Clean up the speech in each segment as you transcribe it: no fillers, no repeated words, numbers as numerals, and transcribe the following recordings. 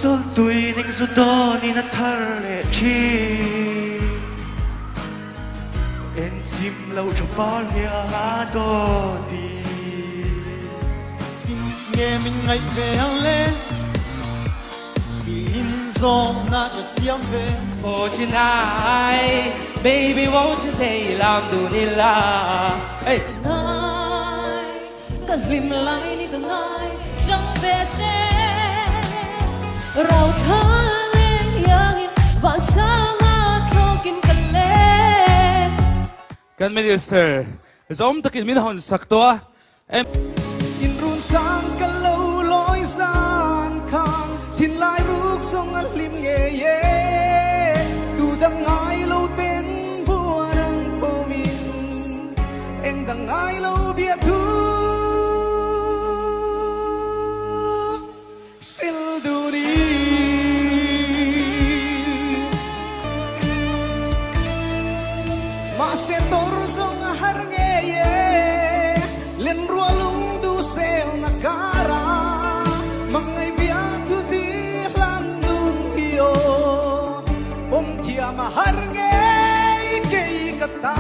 sol tui ning su do ni na thar le chi en chim lâu cho bao lia do đi nghe mình ngày về lên in gió na đã xiêm về For tonight, baby, won't you say alhamdulillah? Hey. Ngài, cả lim lại đi từng ngày chẳng về sẽ. Rau thơ lên yang và sang thô kinh cần lên. Kan minister, zom takin min hon sakto em in run sang cả lâu lối gian khang thiên lai rước sông ăn lim nghe ye tu đằng ai lâu tên vua nang po min em đằng ai lâu biết thu phil du đi mà sẽ tor sông har nghe ye lên rua lung tu sel nakara mangai bia tu di lan dun hiyo om thia ma har nge ke kata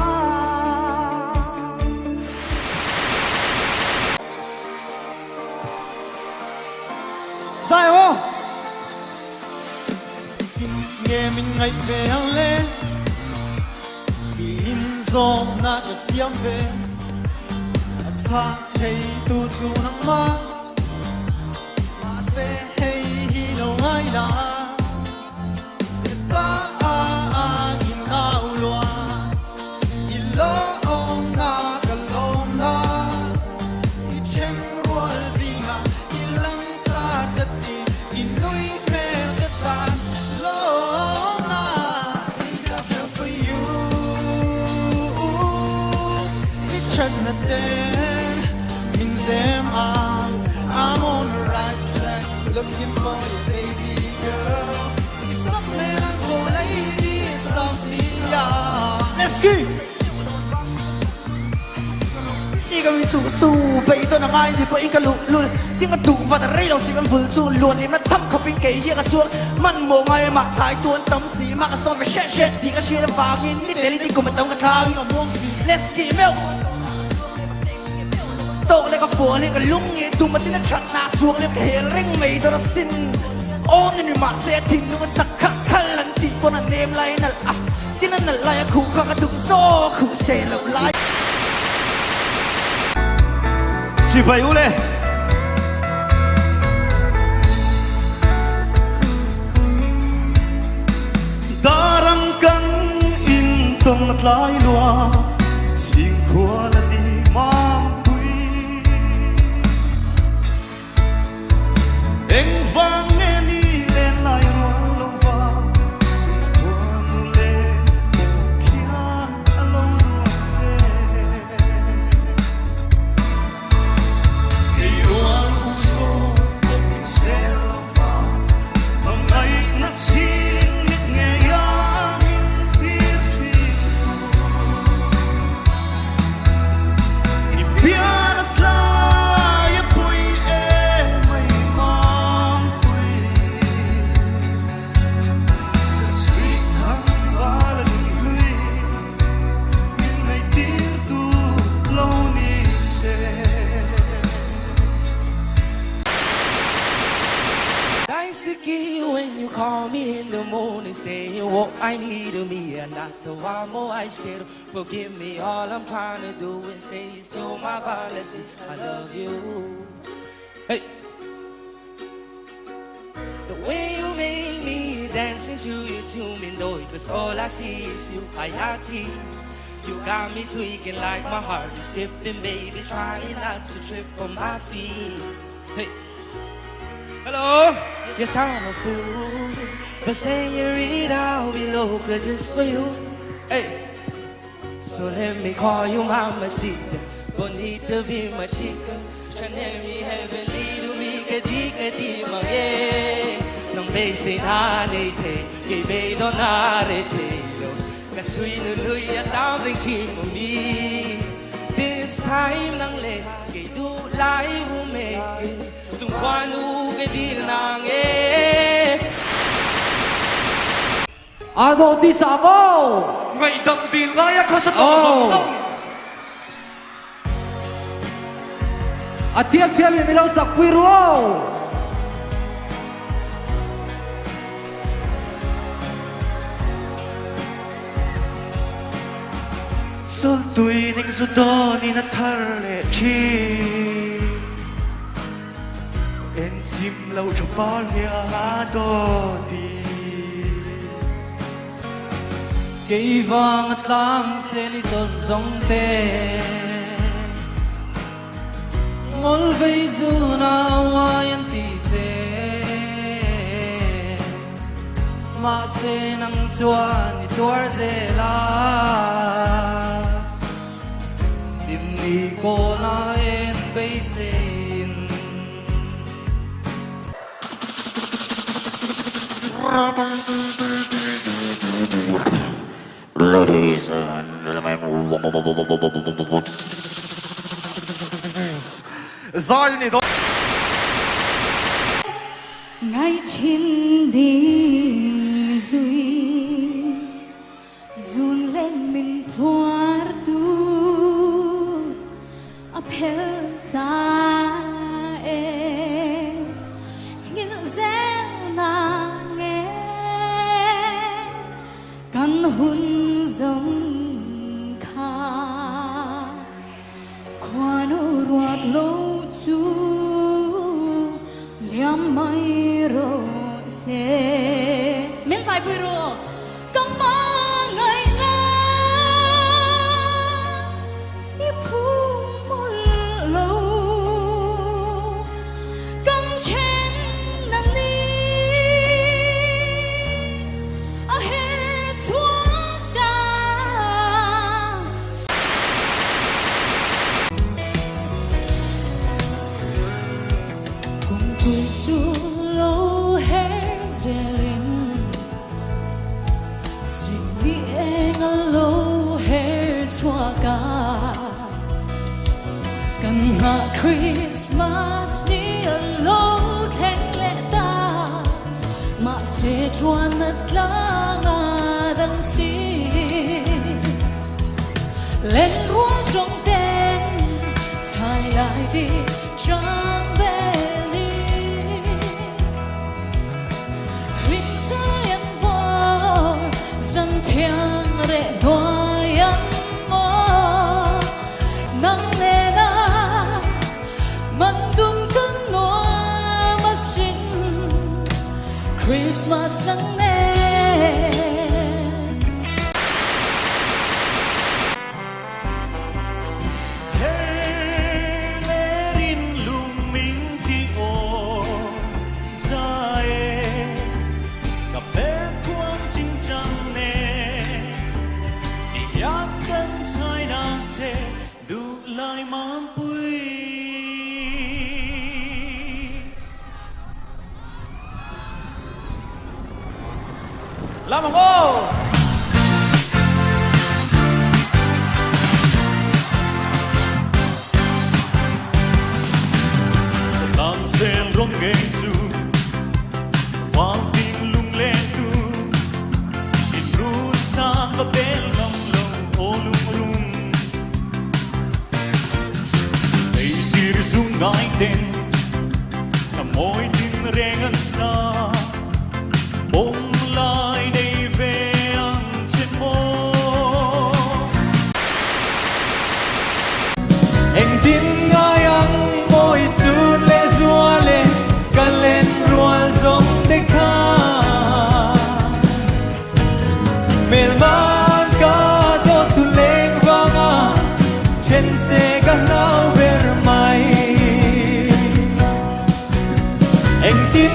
sai ho nghe mình ngày về lên in gió na đã xiêm về xa thấy tu chu nắng ma mà sẽ hay hi lâu ai là ta in nào loa in lo ông na cả lom na in chen ruột gì mà in lăng xa đất đi in núi mê đất tan lo na in I feel for you in chân đất I'm on the right track, looking for you, baby girl. It's up, man, I'm so lady, it's all see ya. Let's go. 一个民族苏北都能爱你不一个路路，听个赌法的热闹是个ful出乱，你们他们可别给一个错，มันมองไงมาใช้ตัวตั้มสีมากก็ซ้อมไปเช็ดเช็ดที่ก็เชื่อฟังยินนี่เดี๋ยวนี้กูมาตั้มกระทาง Let's get it โตเลยก็ฝัวเลยก็ลุ่มเงี้ยดูมาที่นั่นชัดหน้าช่วงเลยก็เฮริ่งไม่โดนสิ้นโอ้นี่มาเสียทิ้งนึกว่าสักขักขันลันตีบนนั้นเนมไลนั่นอ่ะที่นั่นนั่นไลคู่ข้างกระดูกโซ่คู่เซลล์ไล chỉ phải u lên darang kan in tong at lai lua ching khua la di mam pui eng vang nghe ni lên lai ruang lo va sung khua nu le khian alo ruang se ke ruang u so ong se lo va mang ai na ching nit nghe ya min feel chi ni pian at lai pui e mai mang pui sweet hang va la ni hui min ngai tir tu lo ni se Nice to get you when you call me in the morning, saying what I need of me, and not to one more I stay. Forgive me, all I'm trying to do is say it's you're my policy. I love you. Hey, the way you make me dancing to your tune, and though because all I see is you, Hayati. You got me tweaking like my heart is skipping, baby, trying not to trip on my feet. Hey. Hello? Yes, I'm a fool, but senorita, I'll be local just for you. Hey, so let me call you mamacita, bonita, be my chica. Chaneri, heavenly, to me, kadi, yeah. Nang base na nete, kay bay do na rete, kasui nunuy at something cheap for me. This time nang le, kay do lai umeke. Tung kwanu ke dil nang Ano ti sa mo? Ngay đậm tin ngay ako sa to Oh. song song. At tiyak-tiyak yung milaw sa kwiro. Sol tuy ning su do ni na thar le chi. En chim lâu cho bao lia do ti. Kay vang at lang seliton song te. Ngol vay zuna wayan ti te. Ma se nang chuan ni tuar zela. Tim ni ko na en basin. Ladies and gentlemen, Zai ni do. Ngày trên đi lui run lên mình thoát tu apel ta nghìn dễ na nghe căn hun giống kha qua nô ruột lâu chu liam mai ro se men sai pui ro kam ma ngai na i phu mol lo kam chen na ni a he chua da cùng tuổi chu lâu hết zelin chỉ nghĩ anh lâu hết chua cả cần hạ Christmas ni lâu thèn lệ ta mà sẽ chuan nát la ngà đằng xí lên rúa trong tên chạy lại đi chẳng về đi linh cho em vô dân thiêng để nuôi ăn mơ nắng nề na mặn đun cơn noa mà xin Christmas nắng nề Helerin luming ti o zae kapet kuang ching chang ne iyak kan sai na che du lai mam pui Lamang ko! sa lang sen rong gen chu wang ting lung le tu in ru sang ka bel ngam lo o lung rung ei tir zung ngai ten ka moi tin rengan sa bom lai dei ve ang chen mo Anh tin ngay ang mỗi chút lệ rùa lên Cần lên rùa giống để khá Mel man ka do tu lên vang à Trên xe ka nào ver mai Anh tin